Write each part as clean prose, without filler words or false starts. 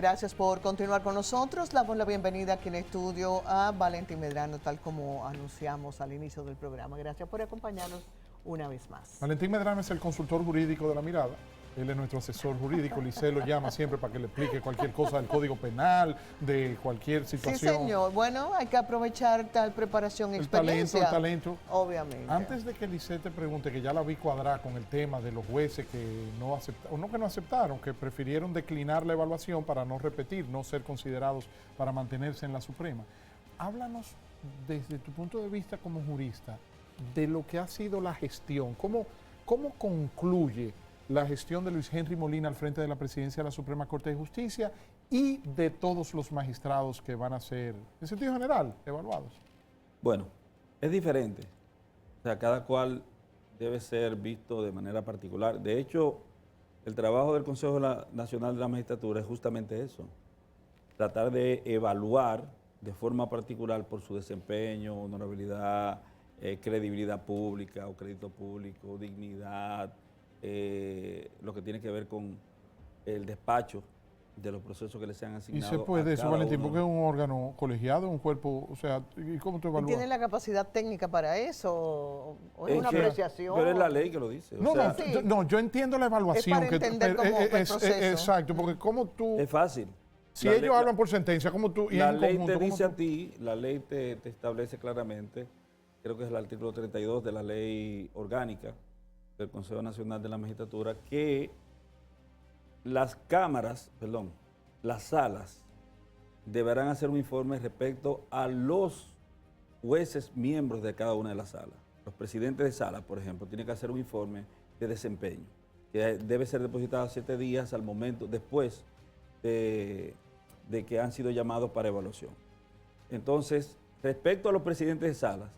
Gracias por continuar con nosotros. Damos la bienvenida aquí en el estudio a Valentín Medrano, tal como anunciamos al inicio del programa. Gracias por acompañarnos una vez más. Valentín Medrano es el consultor jurídico de La Mirada. Él es nuestro asesor jurídico. Licey lo llama siempre para que le explique cualquier cosa del Código Penal, de cualquier situación. Sí, señor. Bueno, hay que aprovechar tal preparación y experiencia. El talento. Obviamente. Antes de que Licey te pregunte, que ya la vi cuadrar con el tema de los jueces que no aceptaron, o no que no aceptaron, que prefirieron declinar la evaluación para no repetir, no ser considerados para mantenerse en la Suprema. Háblanos desde tu punto de vista como jurista de lo que ha sido la gestión. ¿Cómo concluye la gestión de Luis Henry Molina al frente de la presidencia de la Suprema Corte de Justicia y de todos los magistrados que van a ser, en sentido general, evaluados? Bueno, es diferente. O sea, cada cual debe ser visto de manera particular. De hecho, el trabajo del Consejo Nacional de la Magistratura es justamente eso. Tratar de evaluar de forma particular por su desempeño, honorabilidad, credibilidad pública o crédito público, dignidad, lo que tiene que ver con el despacho de los procesos que les sean asignados. ¿Y se puede eso, Valentín? Porque es un órgano colegiado, un cuerpo, o sea, ¿y cómo tú evalúas? ¿Tiene la capacidad técnica para eso o es una apreciación? Pero es la ley que lo dice. No, yo entiendo la evaluación. Es para entender cómo el proceso. Exacto, porque como tú... Es fácil. Si ellos hablan por sentencia, como tú... La ley te dice a ti, la ley te establece claramente, creo que es el artículo 32 de la ley orgánica del Consejo Nacional de la Magistratura, que las salas deberán hacer un informe respecto a los jueces miembros de cada una de las salas. Los presidentes de sala, por ejemplo, tienen que hacer un informe de desempeño, que debe ser depositado 7 días al momento, después de que han sido llamados para evaluación. Entonces, respecto a los presidentes de salas,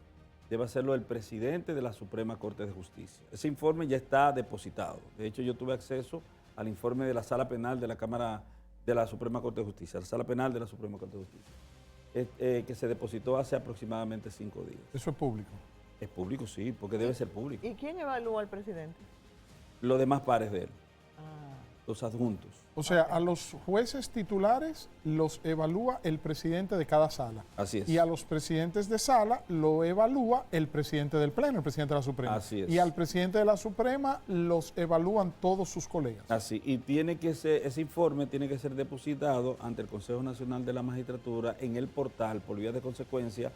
debe hacerlo el presidente de la Suprema Corte de Justicia. Ese informe ya está depositado. De hecho, yo tuve acceso al informe de la Sala Penal de la Cámara de la Suprema Corte de Justicia, la Sala Penal de la Suprema Corte de Justicia, que se depositó hace aproximadamente 5 días. ¿Eso es público? Es público, sí, porque debe ser público. ¿Y quién evalúa al presidente? Los demás pares de él, los adjuntos. O sea, a los jueces titulares los evalúa el presidente de cada sala. Así es. Y a los presidentes de sala lo evalúa el presidente del Pleno, el presidente de la Suprema. Así es. Y al presidente de la Suprema los evalúan todos sus colegas. Así, y tiene que ser, ese informe tiene que ser depositado ante el Consejo Nacional de la Magistratura en el portal, por vía de consecuencia,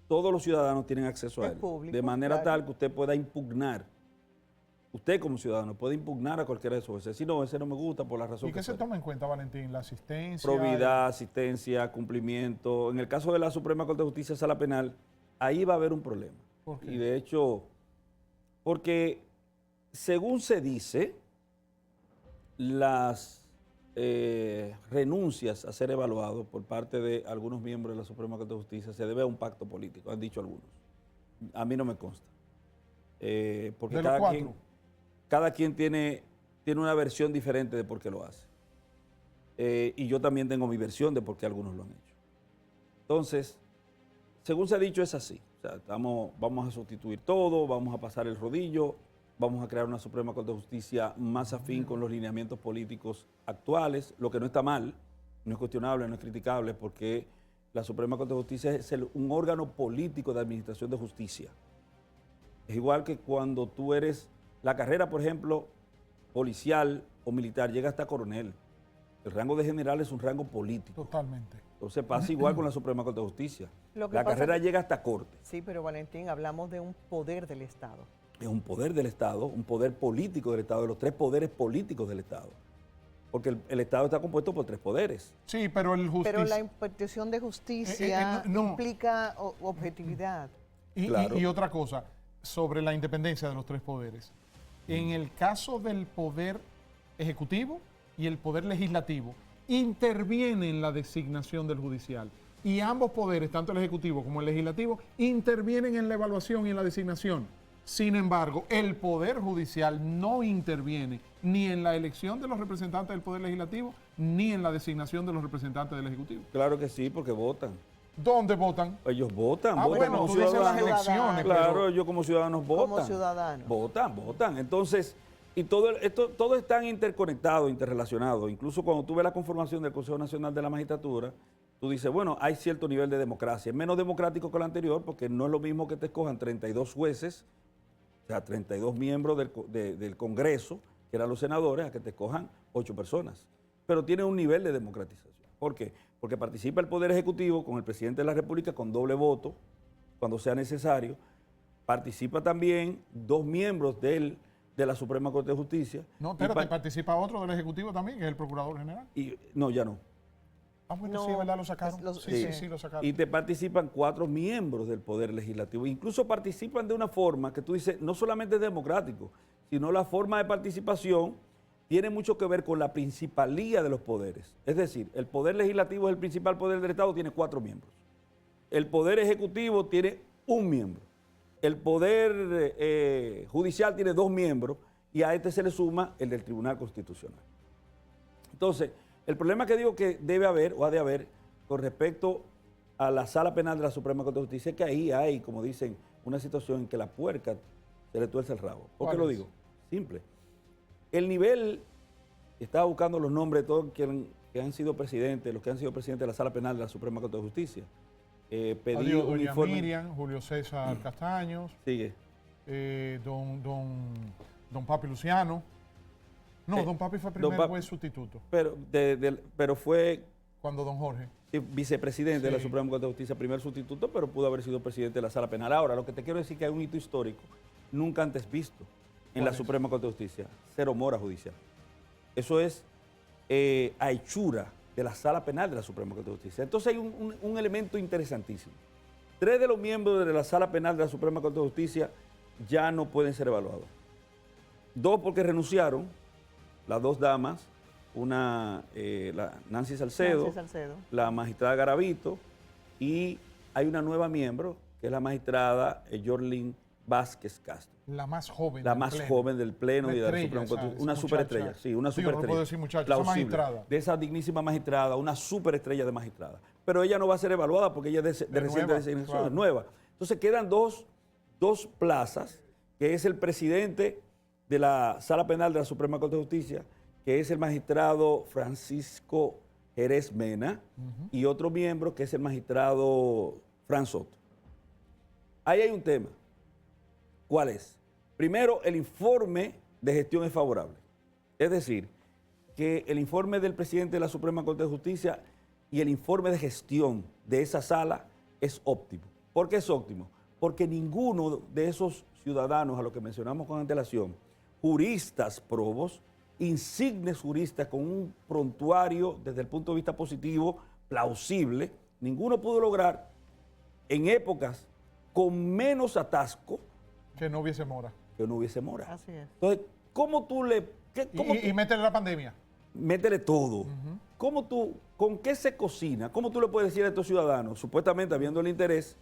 todos los ciudadanos tienen acceso a él. Público, de manera claro, tal que usted pueda impugnar. Usted como ciudadano puede impugnar a cualquiera de esos jueces. Si no, ese no me gusta por la razón ¿Y qué se toma en cuenta, Valentín? ¿La asistencia? Probidad, asistencia, cumplimiento. En el caso de la Suprema Corte de Justicia, Sala Penal, ahí va a haber un problema. ¿Por qué? Y de hecho, porque según se dice, las renuncias a ser evaluados por parte de algunos miembros de la Suprema Corte de Justicia se debe a un pacto político, han dicho algunos. A mí no me consta. Porque cada quien tiene una versión diferente de por qué lo hace. Y yo también tengo mi versión de por qué algunos lo han hecho. Entonces, según se ha dicho, es así. O sea, vamos a sustituir todo, vamos a pasar el rodillo, vamos a crear una Suprema Corte de Justicia más afín con los lineamientos políticos actuales, lo que no está mal, no es cuestionable, no es criticable, porque la Suprema Corte de Justicia es un órgano político de administración de justicia. Es igual que cuando tú eres... La carrera, por ejemplo, policial o militar, llega hasta coronel. El rango de general es un rango político. Totalmente. Entonces pasa igual con la Suprema Corte de Justicia. La carrera llega hasta corte. Sí, pero Valentín, hablamos de un poder del Estado. Es un poder del Estado, un poder político del Estado, de los 3 poderes políticos del Estado. Porque el Estado está compuesto por 3 poderes. Sí, pero Pero la impartición de justicia implica objetividad. Claro. Y otra cosa, sobre la independencia de los 3 poderes. En el caso del poder ejecutivo y el poder legislativo, interviene en la designación del judicial. Y ambos poderes, tanto el ejecutivo como el legislativo, intervienen en la evaluación y en la designación. Sin embargo, el poder judicial no interviene ni en la elección de los representantes del poder legislativo, ni en la designación de los representantes del ejecutivo. Claro que sí, porque votan. ¿Dónde votan? Ellos votan. Bueno, como tú dices las ciudadanos. elecciones. Claro, pero... ellos como ciudadanos votan. Como ciudadanos. Votan. Entonces, Y todo es tan interconectado, interrelacionado. Incluso cuando tú ves la conformación del Consejo Nacional de la Magistratura, tú dices, bueno, hay cierto nivel de democracia. Es menos democrático que el anterior porque no es lo mismo que te escojan 32 jueces, o sea, 32 miembros del Congreso, que eran los senadores, a que te escojan 8 personas. Pero tiene un nivel de democratización. ¿Por qué? Porque participa el Poder Ejecutivo con el Presidente de la República con doble voto, cuando sea necesario. Participa también 2 miembros de la Suprema Corte de Justicia. No, espérate, participa otro del Ejecutivo también, que es el Procurador General. No, ya no. Ah, bueno, No, sí, ¿verdad? Lo sacaron. Sí, lo sacaron. Y te participan 4 miembros del Poder Legislativo. Incluso participan de una forma que tú dices, no solamente es democrático, sino la forma de participación tiene mucho que ver con la principalía de los poderes. Es decir, el Poder Legislativo es el principal poder del Estado, tiene 4 miembros. El Poder Ejecutivo tiene 1 miembro. El Poder Judicial tiene 2 miembros y a este se le suma el del Tribunal Constitucional. Entonces, el problema que digo que debe haber o ha de haber con respecto a la Sala Penal de la Suprema Corte de Justicia es que ahí hay, como dicen, una situación en que la puerca se le tuerce el rabo. ¿Por qué lo digo? Simple. El nivel, estaba buscando los nombres de todos que han sido presidentes, los que han sido presidentes de la Sala Penal de la Suprema Corte de Justicia. Pedí un doña informe. Miriam, Julio César Castaños, Sigue. don Papi Luciano. No, don Papi fue primer juez sustituto. Pero fue Cuando don Jorge. vicepresidente de la Suprema Corte de Justicia, primer sustituto, pero pudo haber sido presidente de la Sala Penal. Ahora, lo que te quiero decir es que hay un hito histórico nunca antes visto en la Suprema Corte de Justicia: cero mora judicial. Eso es a hechura de la Sala Penal de la Suprema Corte de Justicia. Entonces hay un elemento interesantísimo. 3 de los miembros de la Sala Penal de la Suprema Corte de Justicia ya no pueden ser evaluados. 2 porque renunciaron, las 2 damas, la Nancy Salcedo, la magistrada Garavito, y hay una nueva miembro, que es la magistrada Yorlin Vázquez Castro. La más joven. La más joven del Pleno y de la Suprema Corte. Una superestrella, sí, una superestrella. No puedo decir muchacha, esa magistrada. De esa dignísima magistrada, una superestrella de magistrada. Pero ella no va a ser evaluada porque ella es de reciente designación, es nueva. Entonces quedan dos plazas, que es el presidente de la Sala Penal de la Suprema Corte de Justicia, que es el magistrado Francisco Jerez Mena, y otro miembro que es el magistrado Fran Soto. Ahí hay un tema. ¿Cuál es? Primero, el informe de gestión es favorable. Es decir, que el informe del presidente de la Suprema Corte de Justicia y el informe de gestión de esa sala es óptimo. ¿Por qué es óptimo? Porque ninguno de esos ciudadanos a los que mencionamos con antelación, juristas probos, insignes juristas con un prontuario desde el punto de vista positivo, plausible, ninguno pudo lograr en épocas con menos atasco que no hubiese mora. Que no hubiese mora. Así es. Entonces, ¿cómo tú le... Y métele la pandemia. Métele todo. ¿Con qué se cocina? ¿Cómo tú le puedes decir a estos ciudadanos, supuestamente habiendo el interés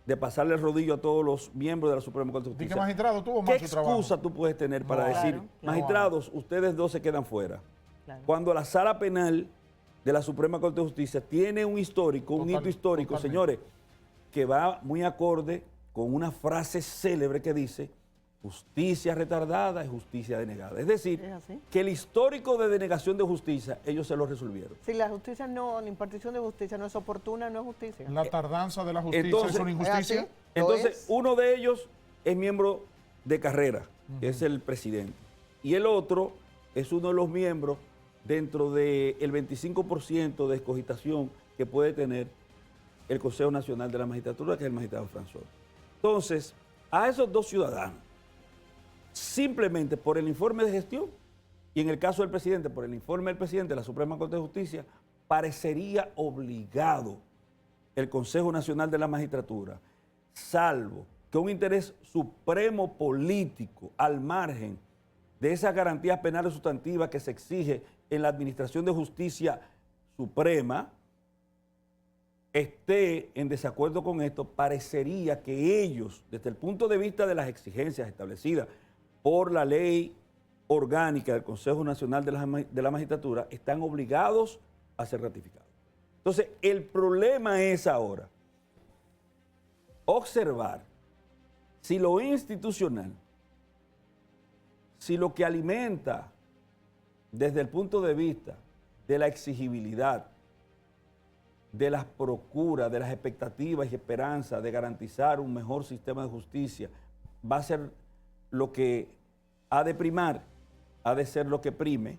de pasarle el rodillo a todos los miembros de la Suprema Corte de Justicia? ¿Qué magistrado tuvo más ¿Qué su trabajo? excusa tú puedes tener para decir, magistrados, ustedes 2 se quedan fuera? Claro. Cuando la Sala Penal de la Suprema Corte de Justicia tiene un histórico, un hito histórico, señores, que va muy acorde con una frase célebre que dice: justicia retardada es justicia denegada. Es decir, que el histórico de denegación de justicia, ellos se lo resolvieron. Si la justicia no, la impartición de justicia no es oportuna, no es justicia. La tardanza de la justicia es una injusticia. Entonces, uno de ellos es miembro de carrera, que es el presidente. Y el otro es uno de los miembros dentro del 25% de escogitación que puede tener el Consejo Nacional de la Magistratura, que es el magistrado Fran Soto. Entonces, a esos 2 ciudadanos, simplemente por el informe de gestión, y en el caso del presidente, por el informe del presidente de la Suprema Corte de Justicia, parecería obligado el Consejo Nacional de la Magistratura, salvo que un interés supremo político al margen de esas garantías penales sustantivas que se exige en la Administración de Justicia Suprema, esté en desacuerdo con esto, parecería que ellos, desde el punto de vista de las exigencias establecidas por la ley orgánica del Consejo Nacional de la Magistratura, están obligados a ser ratificados. Entonces, el problema es ahora observar si lo institucional, si lo que alimenta desde el punto de vista de la exigibilidad, de las procuras, de las expectativas y esperanzas de garantizar un mejor sistema de justicia, va a ser lo que ha de primar, ha de ser lo que prime,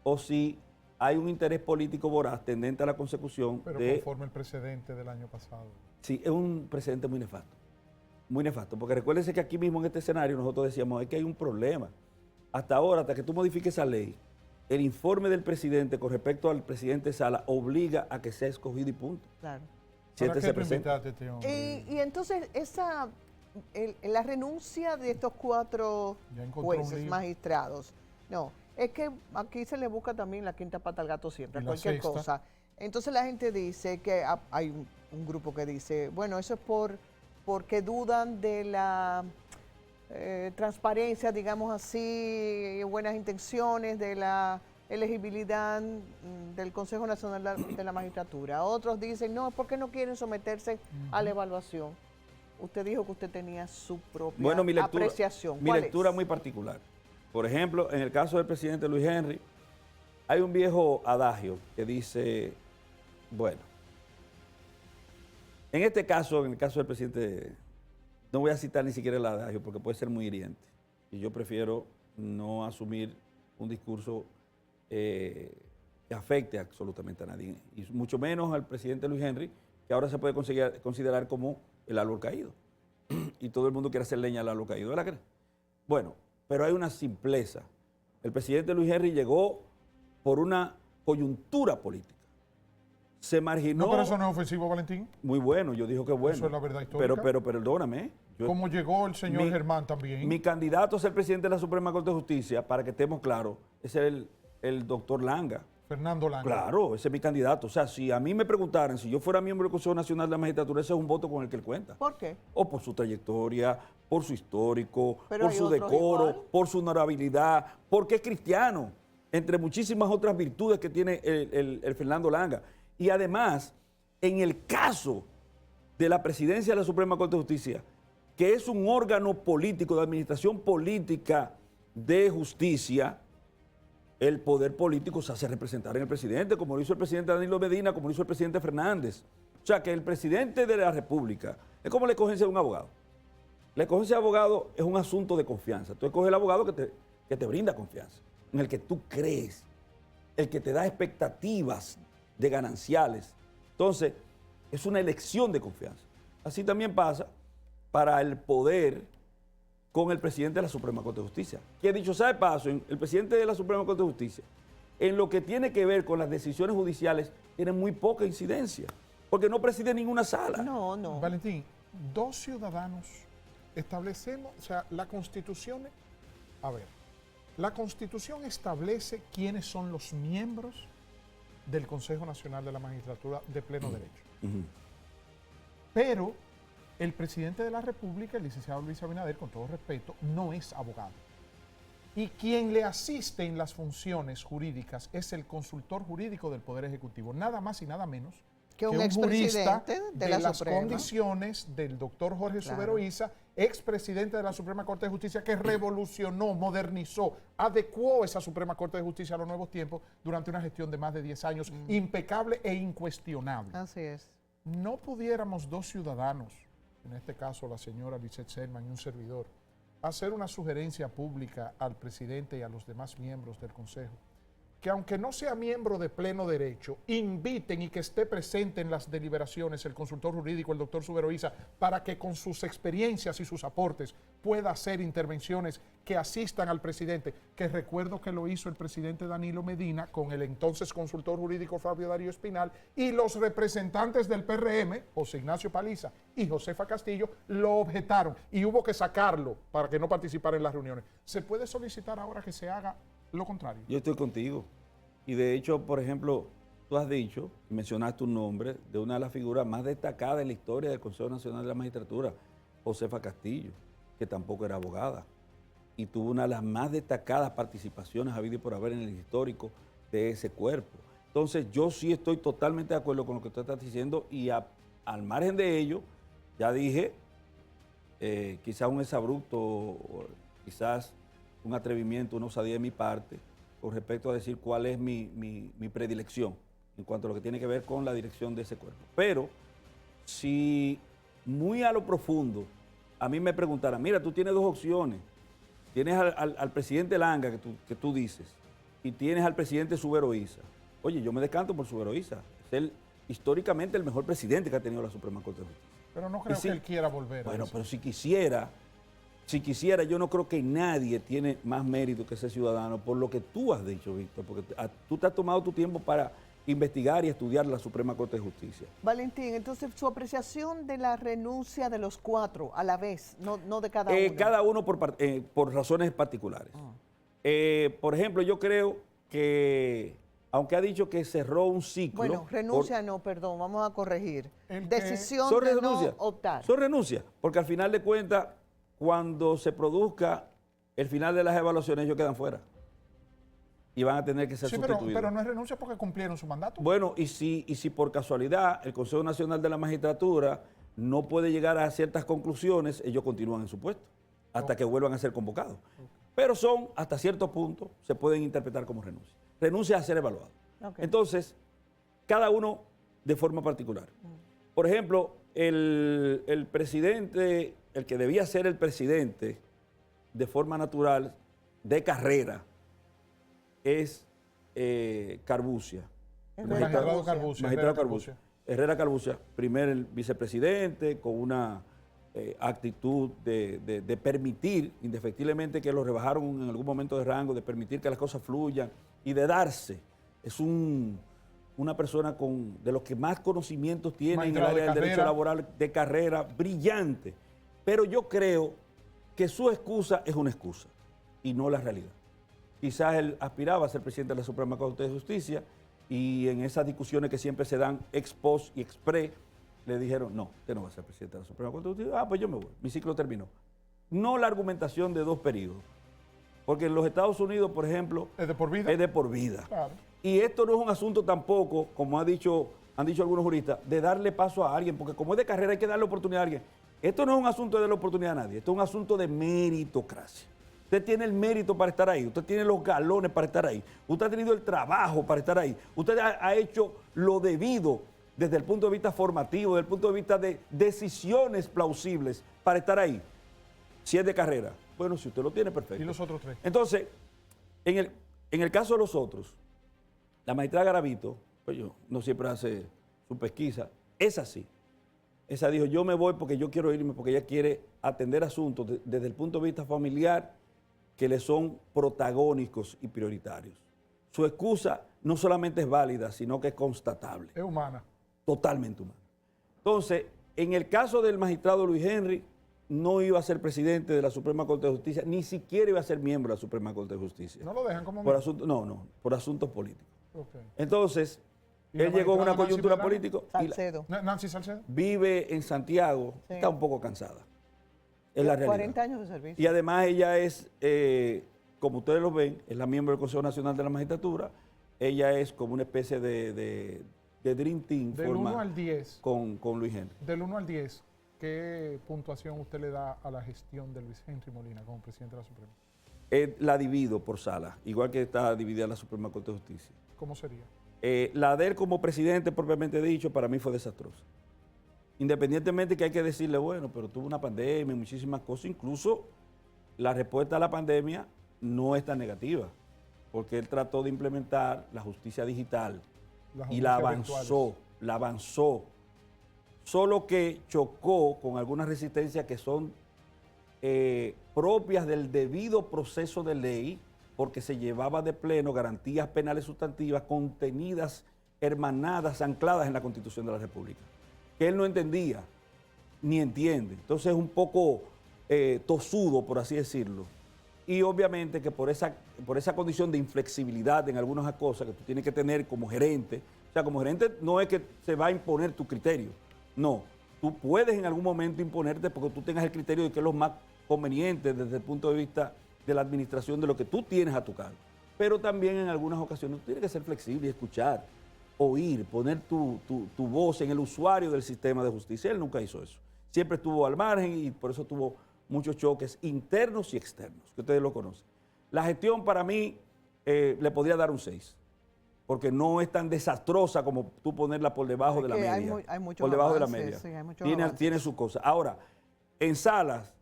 o si hay un interés político voraz tendente a la consecución Pero de... conforme el precedente del año pasado. Sí, es un precedente muy nefasto, porque recuérdense que aquí mismo en este escenario nosotros decíamos, es que hay un problema. Hasta ahora, hasta que tú modifiques esa ley, el informe del presidente con respecto al presidente Sala obliga a que sea escogido y punto. Claro. Si ¿Para este qué se tú presenta. invitaste a este hombre? Y entonces la renuncia de estos 4 Ya encontró un jueces, lío. magistrados, no, es que aquí se le busca también la quinta pata al gato siempre, Y la cualquier sexta. cosa. Entonces la gente dice que hay un grupo que dice, bueno, eso es porque dudan de la transparencia, digamos así, buenas intenciones, de la elegibilidad del Consejo Nacional de la Magistratura. Otros dicen, no, es porque no quieren someterse a la evaluación. Usted dijo que usted tenía su propia Bueno, mi lectura, apreciación. mi ¿Cuál lectura es? muy particular. Por ejemplo, en el caso del presidente Luis Henry, hay un viejo adagio que dice, bueno, en este caso, en el caso del presidente, no voy a citar ni siquiera el adagio porque puede ser muy hiriente. Y yo prefiero no asumir un discurso que afecte absolutamente a nadie, y mucho menos al presidente Luis Henry, que ahora se puede considerar como el árbol caído. Y todo el mundo quiere hacer leña al árbol caído, ¿verdad que no? Bueno, pero hay una simpleza. El presidente Luis Henry llegó por una coyuntura política. Se marginó. No, pero eso no es ofensivo, Valentín. Muy bueno, yo digo que bueno. Eso es la verdad histórica. Pero perdóname. Como llegó el señor mi- Germán también. Mi candidato a ser presidente de la Suprema Corte de Justicia, para que estemos claros, es el doctor Langa. Fernando Langa. Claro, ese es mi candidato. O sea, si a mí me preguntaran si yo fuera miembro del Consejo Nacional de la Magistratura, ese es un voto con el que él cuenta. ¿Por qué? O por su trayectoria, por su histórico, Pero por hay su otros decoro, igual. por su honorabilidad, porque es cristiano, entre muchísimas otras virtudes que tiene el Fernando Langa. Y además, en el caso de la presidencia de la Suprema Corte de Justicia, que es un órgano político, de administración política de justicia, el poder político se hace representar en el presidente, como lo hizo el presidente Danilo Medina, como lo hizo el presidente Fernández. O sea, que el presidente de la República es como la escogencia de un abogado. La escogencia de abogado es un asunto de confianza. Tú escoges el abogado que te brinda confianza, en el que tú crees, el que te da expectativas de gananciales. Entonces, es una elección de confianza. Así también pasa para el poder con el presidente de la Suprema Corte de Justicia. Que dicho sea de paso, el presidente de la Suprema Corte de Justicia, en lo que tiene que ver con las decisiones judiciales, tiene muy poca incidencia, porque no preside ninguna sala. No, no. Valentín, 2 ciudadanos establecemos, o sea, la Constitución, a ver, la Constitución establece quiénes son los miembros del Consejo Nacional de la Magistratura de pleno derecho. Ujú. Pero el presidente de la República, el licenciado Luis Abinader, con todo respeto, no es abogado. Y quien le asiste en las funciones jurídicas es el consultor jurídico del Poder Ejecutivo, nada más y nada menos Que un jurista expresidente de la las Suprema. condiciones del doctor Jorge Claro. Subero Isa, expresidente de la Suprema Corte de Justicia, que revolucionó, modernizó, adecuó esa Suprema Corte de Justicia a los nuevos tiempos durante una gestión de más de 10 años, impecable e incuestionable. Así es. No pudiéramos 2 ciudadanos, en este caso la señora Lisette Selman y un servidor, hacer una sugerencia pública al presidente y a los demás miembros del Consejo, que aunque no sea miembro de pleno derecho, inviten y que esté presente en las deliberaciones el consultor jurídico, el doctor Subero Isa, para que con sus experiencias y sus aportes pueda hacer intervenciones que asistan al presidente, que recuerdo que lo hizo el presidente Danilo Medina con el entonces consultor jurídico Fabio Darío Espinal, y los representantes del PRM, José Ignacio Paliza y Josefa Castillo, lo objetaron y hubo que sacarlo para que no participara en las reuniones. ¿Se puede solicitar ahora que se haga lo contrario? Yo estoy contigo. Y de hecho, por ejemplo, tú has dicho, mencionaste un nombre de una de las figuras más destacadas en la historia del Consejo Nacional de la Magistratura, Josefa Castillo, que tampoco era abogada, y tuvo una de las más destacadas participaciones habido y por haber en el histórico de ese cuerpo. Entonces, yo sí estoy totalmente de acuerdo con lo que tú estás diciendo, y al margen de ello, ya dije, quizás un exabrupto, quizás un atrevimiento, una osadía de mi parte con respecto a decir cuál es mi predilección en cuanto a lo que tiene que ver con la dirección de ese cuerpo. Pero si muy a lo profundo a mí me preguntaran, mira, tú tienes dos opciones, tienes al presidente Langa, que tú dices, y tienes al presidente Subero Isa. Oye, yo me decanto por Subero Isa. Es históricamente el mejor presidente que ha tenido la Suprema Corte de Justicia. Pero no creo que él quiera volver a Bueno, eso. pero si quisiera, yo no creo que nadie tiene más mérito que ese ciudadano por lo que tú has dicho, Víctor, porque tú te has tomado tu tiempo para investigar y estudiar la Suprema Corte de Justicia. Valentín, entonces su apreciación de la renuncia de los 4 a la vez, no de cada uno. Cada uno por razones particulares. Por ejemplo, yo creo que, aunque ha dicho que cerró un ciclo... Bueno, renuncia no, perdón, vamos a corregir. Decisión Son de renuncias. no optar. Son renuncias, porque al final de cuentas, cuando se produzca el final de las evaluaciones, ellos quedan fuera. Y van a tener que ser sustituidos. Pero no es renuncia porque cumplieron su mandato. Bueno, y si por casualidad el Consejo Nacional de la Magistratura no puede llegar a ciertas conclusiones, ellos continúan en su puesto hasta que vuelvan a ser convocados. Pero son, hasta cierto punto, se pueden interpretar como renuncia. Renuncia a ser evaluado. Entonces, cada uno de forma particular. Por ejemplo, el presidente, el que debía ser el presidente de forma natural, de carrera, es Carbucia. El magistrado Carbucia. Herrera Carbucia, primer el vicepresidente, con una actitud de permitir, indefectiblemente que lo rebajaron en algún momento de rango, de permitir que las cosas fluyan y de darse. Es una persona de los que más conocimientos tiene en el área del derecho laboral, de carrera, brillante. Pero yo creo que su excusa es una excusa y no la realidad. Quizás él aspiraba a ser presidente de la Suprema Corte de Justicia y en esas discusiones que siempre se dan ex post y ex pre, le dijeron, no, usted no va a ser presidente de la Suprema Corte de Justicia. Ah, pues yo me voy, mi ciclo terminó. No la argumentación de 2 periodos, porque en los Estados Unidos, por ejemplo, ¿es de por vida? Es de por vida. Claro. Y esto no es un asunto tampoco, como han dicho algunos juristas, de darle paso a alguien, porque como es de carrera hay que darle oportunidad a alguien. Esto no es un asunto de darle oportunidad a nadie, esto es un asunto de meritocracia. Usted tiene el mérito para estar ahí, usted tiene los galones para estar ahí, usted ha tenido el trabajo para estar ahí, usted ha hecho lo debido desde el punto de vista formativo, desde el punto de vista de decisiones plausibles para estar ahí. Si es de carrera, bueno, si usted lo tiene, perfecto. ¿Y los otros 3? Entonces, en el caso de los otros, la magistrada Garavito, pues yo, no siempre hace su pesquisa, es así. Esa dijo, yo me voy porque yo quiero irme, porque ella quiere atender asuntos desde el punto de vista familiar que le son protagónicos y prioritarios. Su excusa no solamente es válida, sino que es constatable. Es humana. Totalmente humana. Entonces, en el caso del magistrado Luis Henry, no iba a ser presidente de la Suprema Corte de Justicia, ni siquiera iba a ser miembro de la Suprema Corte de Justicia. ¿No lo dejan como miembro? Por asuntos políticos. Okay. Entonces, él llegó a una coyuntura política. Salcedo. Nancy Salcedo. Vive en Santiago, sí. Está un poco cansada. Es la realidad. 40 años de servicio. Y además ella es, como ustedes lo ven, es la miembro del Consejo Nacional de la Magistratura. Ella es como una especie de Dream Team. Del 1 al 10. Con Luis Henry. Del 1 al 10, ¿qué puntuación usted le da a la gestión de Luis Henry Molina como presidente de la Suprema? La divido por sala, igual que está dividida la Suprema Corte de Justicia. ¿Cómo sería? La de él como presidente, propiamente dicho, para mí fue desastrosa. Independientemente que hay que decirle, bueno, pero tuvo una pandemia, muchísimas cosas, incluso la respuesta a la pandemia no es tan negativa, porque él trató de implementar la justicia digital y la avanzó, solo que chocó con algunas resistencias que son propias del debido proceso de ley, porque se llevaba de pleno garantías penales sustantivas contenidas, hermanadas, ancladas en la Constitución de la República, que él no entendía ni entiende. Entonces es un poco tosudo, por así decirlo. Y obviamente que por esa condición de inflexibilidad en algunas cosas que tú tienes que tener como gerente, o sea, como gerente no es que se va a imponer tu criterio, no. Tú puedes en algún momento imponerte porque tú tengas el criterio de que es lo más conveniente desde el punto de vista de la administración de lo que tú tienes a tu cargo. Pero también en algunas ocasiones tú tienes que ser flexible y escuchar, oír, poner tu voz en el usuario del sistema de justicia. Él nunca hizo eso. Siempre estuvo al margen y por eso tuvo muchos choques internos y externos, que ustedes lo conocen. La gestión para mí le podría dar un 6, porque no es tan desastrosa como tú ponerla por debajo de la media. Hay muchos por debajo avances, de la media. sí, hay muchos avances. Tiene su cosa. Ahora, en salas,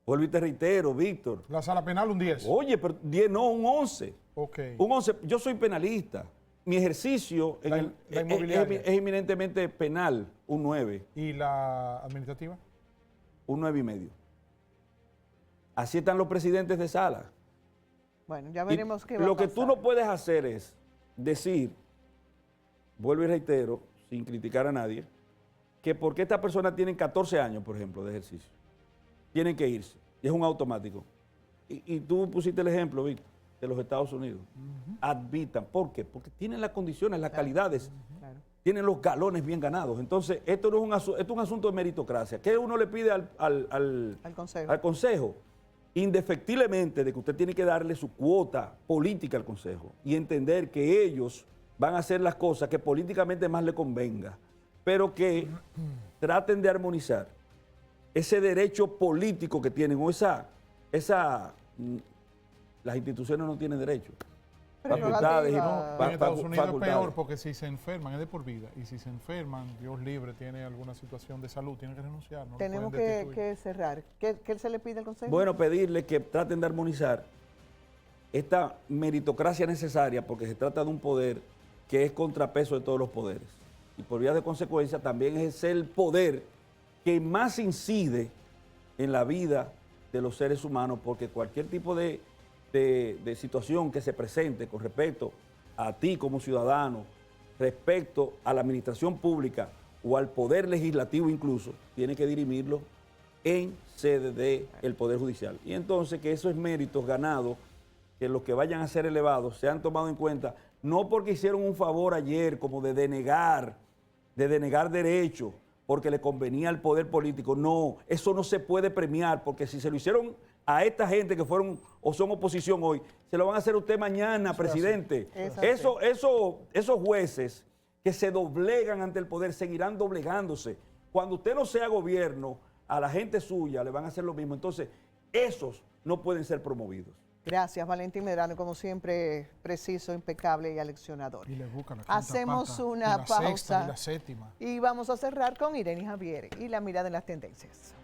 vuelvo y te reitero, Víctor. La sala penal un 10. Oye, pero 10 no, un 11. Ok. Un 11. Yo soy penalista. Mi ejercicio La inmobiliaria. es eminentemente penal, un 9. ¿Y la administrativa? Un 9,5. Así están los presidentes de sala. Bueno, ya veremos qué va Lo a que pasar. tú no puedes hacer es decir, vuelvo y reitero, sin criticar a nadie, que porque estas personas tienen 14 años, por ejemplo, de ejercicio, tienen que irse. Y es un automático. Y tú pusiste el ejemplo, Víctor, de los Estados Unidos. Admitan. ¿Por qué? Porque tienen las condiciones, las calidades, Claro. tienen los galones bien ganados. Entonces, esto no es esto es un asunto de meritocracia. ¿Qué uno le pide Al consejo. al Consejo? Indefectiblemente de que usted tiene que darle su cuota política al Consejo y entender que ellos van a hacer las cosas que políticamente más le convenga, pero que traten de armonizar ese derecho político que tienen o las instituciones no tienen derecho. Facultades y Prerrogativa. En Estados Unidos es facultades. peor porque si se enferman es de por vida. Y si se enferman, Dios libre, tiene alguna situación de salud, tiene que renunciar. No lo Tenemos pueden que, destituir. cerrar. ¿Qué se le pide al consejo? Bueno, pedirle que traten de armonizar esta meritocracia necesaria porque se trata de un poder que es contrapeso de todos los poderes. Y por vía de consecuencia también es el poder que más incide en la vida de los seres humanos porque cualquier tipo de situación que se presente con respecto a ti como ciudadano, respecto a la administración pública o al poder legislativo incluso, tiene que dirimirlo en sede del Poder Judicial. Y entonces que esos méritos ganados, que los que vayan a ser elevados, sean tomados en cuenta, no porque hicieron un favor ayer como de denegar derechos, porque le convenía al poder político. No, eso no se puede premiar, porque si se lo hicieron a esta gente que fueron o son oposición hoy, se lo van a hacer a usted mañana, presidente. Esos jueces que se doblegan ante el poder seguirán doblegándose. Cuando usted no sea gobierno, a la gente suya le van a hacer lo mismo. Entonces, esos no pueden ser promovidos. Gracias, Valentín Medrano, como siempre, preciso, impecable y aleccionador. Y le buscan la quinta Hacemos pata, una y la sexta, pausa y la séptima. y vamos a cerrar con Irene Javier y la mirada en las tendencias.